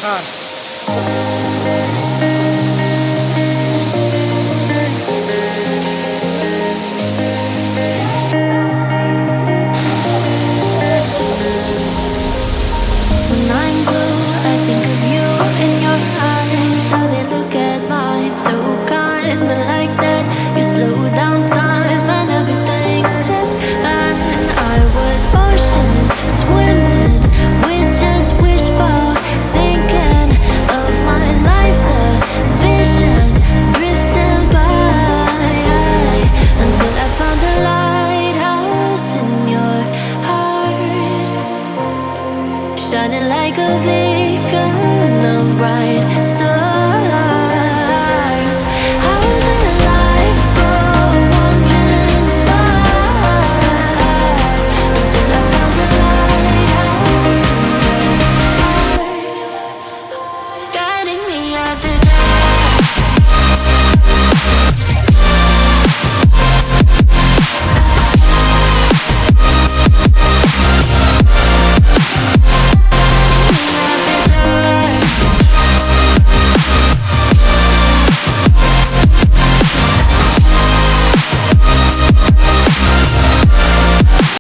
car. When I'm blue, I think of you in your eyes, how they look at mine, so kinda like that. You slow down time and everything's just fine. I was ocean swimming with just wishful thinking of my life, the vision drifting by, until I found a lighthouse in your heart, shining like a beacon of bright